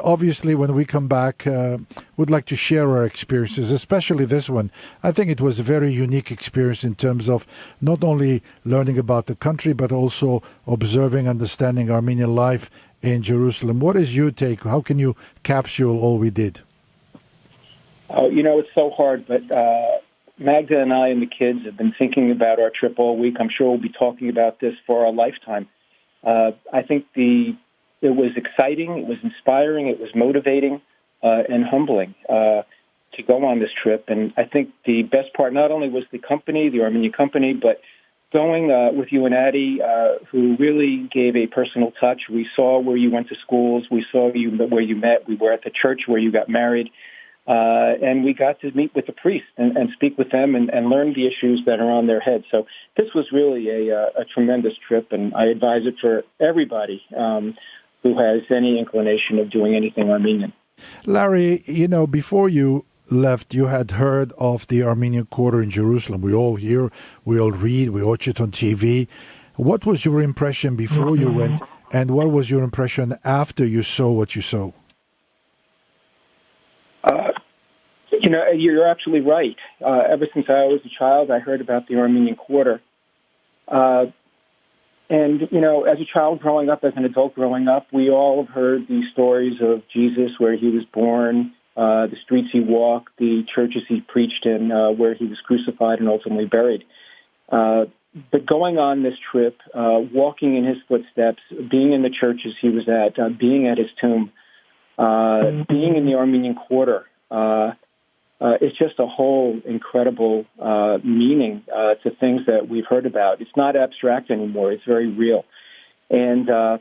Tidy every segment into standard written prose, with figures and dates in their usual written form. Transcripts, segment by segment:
Obviously, when we come back, we'd like to share our experiences, especially this one. I think it was a very unique experience in terms of not only learning about the country, but also observing, understanding Armenian life in Jerusalem. What is your take? How can you capsule all we did? It's so hard, but Magda and I and the kids have been thinking about our trip all week. I'm sure we'll be talking about this for our lifetime. I think it was exciting, it was inspiring, it was motivating, and humbling to go on this trip. And I think the best part not only was the company, the Armenian company, but going with you and Addie, who really gave a personal touch. We saw where you went to schools, we saw where you met, we were at the church where you got married, and we got to meet with the priests and speak with them and learn the issues that are on their heads. So this was really a tremendous trip, and I advise it for everybody who has any inclination of doing anything Armenian. Larry, before you left, you had heard of the Armenian Quarter in Jerusalem. We all hear, we all read, we watch it on TV. What was your impression before you went, and what was your impression after you saw what you saw? You're absolutely right. Ever since I was a child, I heard about the Armenian Quarter. And, as a child growing up, as an adult growing up, we all have heard the stories of Jesus, where he was born, the streets he walked, the churches he preached in, where he was crucified and ultimately buried. But going on this trip, walking in his footsteps, being in the churches he was at, being at his tomb, being in the Armenian Quarter, it's just a whole incredible meaning to things that we've heard about. It's not abstract anymore. It's very real. And I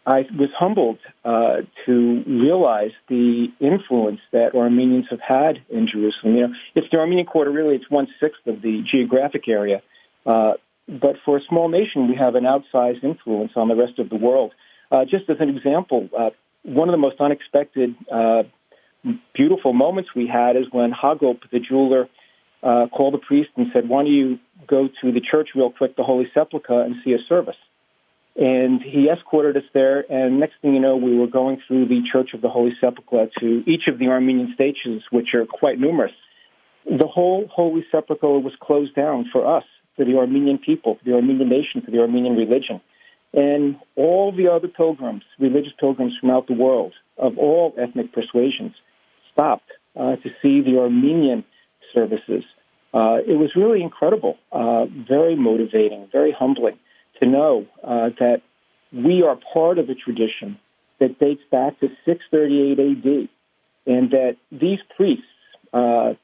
was humbled to realize the influence that Armenians have had in Jerusalem. It's the Armenian Quarter, really, it's 1/6 of the geographic area. But for a small nation, we have an outsized influence on the rest of the world. Just as an example, one of the most unexpected beautiful moments we had is when Hagop, the jeweler, called the priest and said, "Why don't you go to the church real quick, the Holy Sepulchre, and see a service?" And he escorted us there, and next thing you know, we were going through the Church of the Holy Sepulchre to each of the Armenian stations, which are quite numerous. The whole Holy Sepulchre was closed down for us, for the Armenian people, for the Armenian nation, for the Armenian religion. And all the other pilgrims, religious pilgrims throughout the world, of all ethnic persuasions, stopped to see the Armenian services. It was really incredible, very motivating, very humbling to know that we are part of a tradition that dates back to 638 AD, and that these priests, the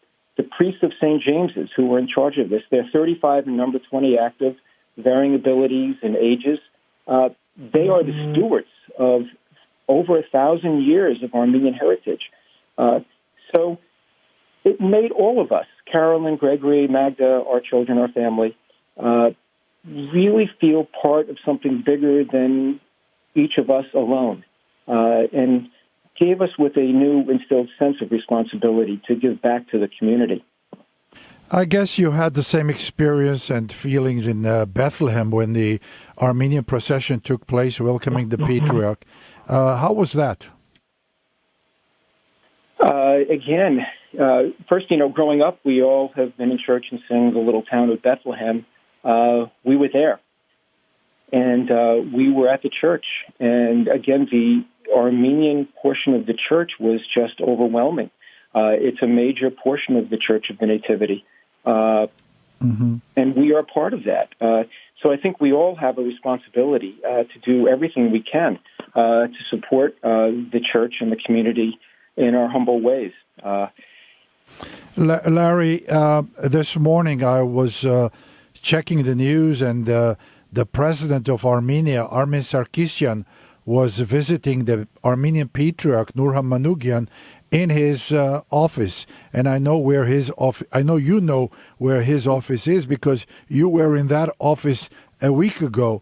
priests of St. James's who were in charge of this, they're 35 in number, 20 active, varying abilities and ages. They are the stewards of over 1,000 years of Armenian heritage. So it made all of us, Carolyn, Gregory, Magda, our children, our family, really feel part of something bigger than each of us alone, and gave us with a new instilled sense of responsibility to give back to the community. I guess you had the same experience and feelings in Bethlehem when the Armenian procession took place welcoming the Patriarch. How was that? First, growing up, we all have been in church and sing the little town of Bethlehem. We were there, and we were at the church. And again, the Armenian portion of the church was just overwhelming. It's a major portion of the Church of the Nativity, and we are part of that. So I think we all have a responsibility to do everything we can to support the church and the community in our humble ways. Larry, this morning I was checking the news, and the president of Armenia, Armen Sarkisyan, was visiting the Armenian Patriarch Nurhan Manukyan in his office, and I know where his I know you know where his office is because you were in that office a week ago.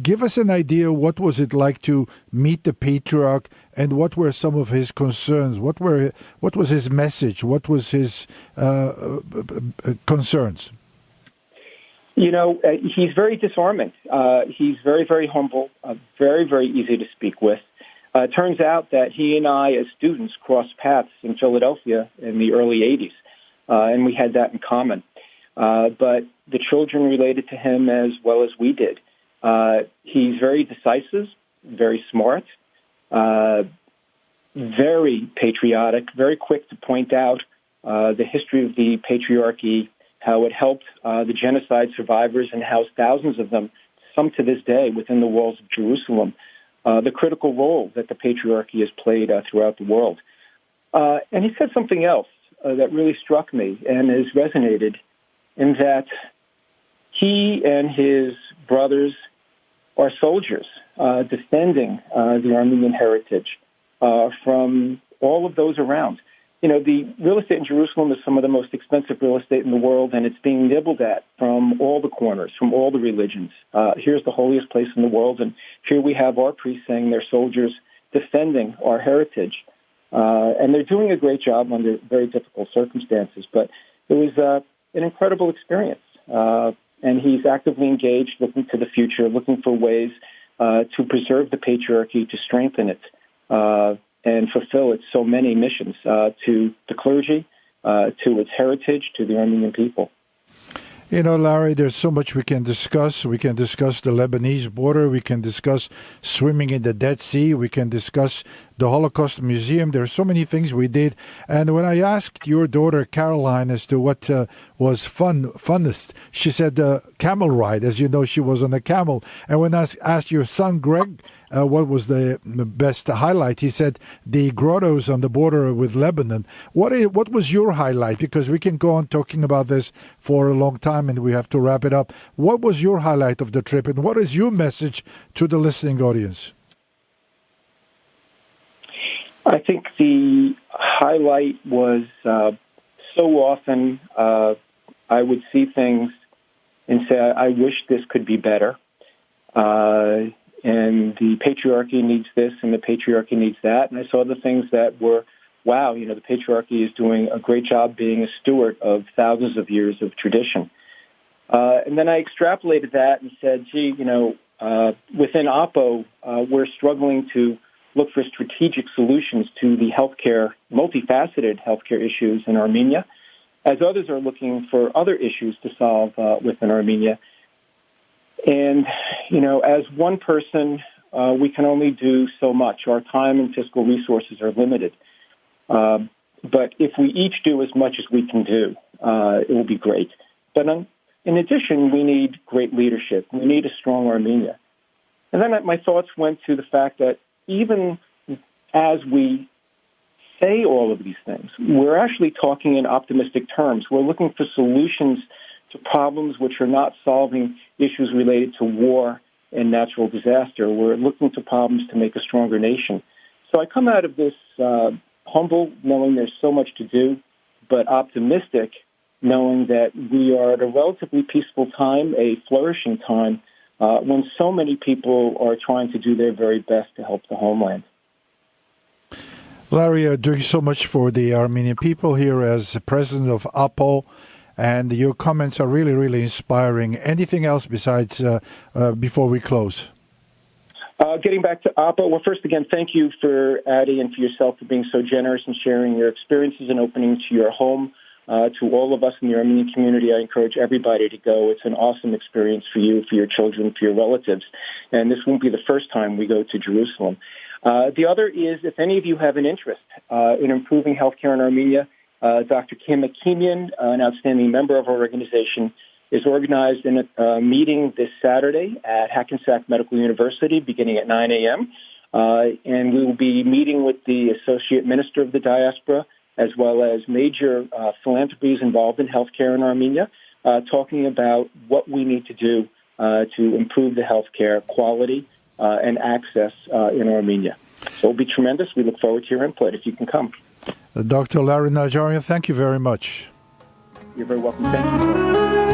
Give us an idea. What was it like to meet the Patriarch, and what were some of his concerns? What was his message? What was his concerns? He's very disarming. He's very, very humble, very, very easy to speak with. It turns out that he and I, as students, crossed paths in Philadelphia in the early 80s, and we had that in common. But the children related to him as well as we did. He's very decisive, very smart, very patriotic, very quick to point out the history of the Patriarchy, how it helped the genocide survivors and housed thousands of them, some to this day, within the walls of Jerusalem, the critical role that the Patriarchy has played throughout the world. And he said something else that really struck me and has resonated, in that he and his brothers are soldiers defending the Armenian heritage from all of those around. You know, the real estate in Jerusalem is some of the most expensive real estate in the world, and it's being nibbled at from all the corners, from all the religions. Here's the holiest place in the world, and here we have our priests saying they're soldiers defending our heritage. And they're doing a great job under very difficult circumstances. But it was an incredible experience. And he's actively engaged, looking to the future, looking for ways to preserve the Patriarchy, to strengthen it, and fulfill its so many missions to the clergy, to its heritage, to the Armenian people. You know, Larry, there's so much we can discuss. We can discuss the Lebanese border. We can discuss swimming in the Dead Sea. We can discuss the Holocaust Museum. There are so many things we did. And when I asked your daughter, Caroline, as to what was funnest, she said camel ride. As you know, she was on a camel. And when I asked your son, Greg, what was the best highlight, he said the grottos on the border with Lebanon. What was your highlight? Because we can go on talking about this for a long time and we have to wrap it up. What was your highlight of the trip, and what is your message to the listening audience? I think the highlight was so often I would see things and say, I wish this could be better. And the Patriarchy needs this, and the Patriarchy needs that. And I saw the things that were, wow, you know, the Patriarchy is doing a great job being a steward of thousands of years of tradition. And then I extrapolated that and said, gee, you know, within APO, we're struggling to look for strategic solutions to the healthcare, multifaceted healthcare issues in Armenia, as others are looking for other issues to solve within Armenia. And, you know, as one person, we can only do so much. Our time and fiscal resources are limited. But if we each do as much as we can do, it will be great. But in addition, we need great leadership. We need a strong Armenia. And then my thoughts went to the fact that even as we say all of these things, we're actually talking in optimistic terms. We're looking for solutions to problems which are not solving issues related to war and natural disaster. We're looking to problems to make a stronger nation. So I come out of this humble, knowing there's so much to do, but optimistic, knowing that we are at a relatively peaceful time, a flourishing time, when so many people are trying to do their very best to help the homeland. Larry, doing so much for the Armenian people here as president of APO, and your comments are really, really inspiring. Anything else besides before we close? Getting back to APO, well, first, again, thank you for Addie and for yourself for being so generous and sharing your experiences and opening to your home. To all of us in the Armenian community, I encourage everybody to go. It's an awesome experience for you, for your children, for your relatives. And this won't be the first time we go to Jerusalem. The other is, if any of you have an interest in improving healthcare in Armenia, Dr. Kim Akimian, an outstanding member of our organization, is organized in a meeting this Saturday at Hackensack Medical University beginning at 9 a.m. And we will be meeting with the Associate Minister of the Diaspora, as well as major philanthropies involved in healthcare in Armenia, talking about what we need to do to improve the healthcare quality and access in Armenia. So it'll be tremendous. We look forward to your input if you can come. Dr. Larry Najarian, thank you very much. You're very welcome. Thank you.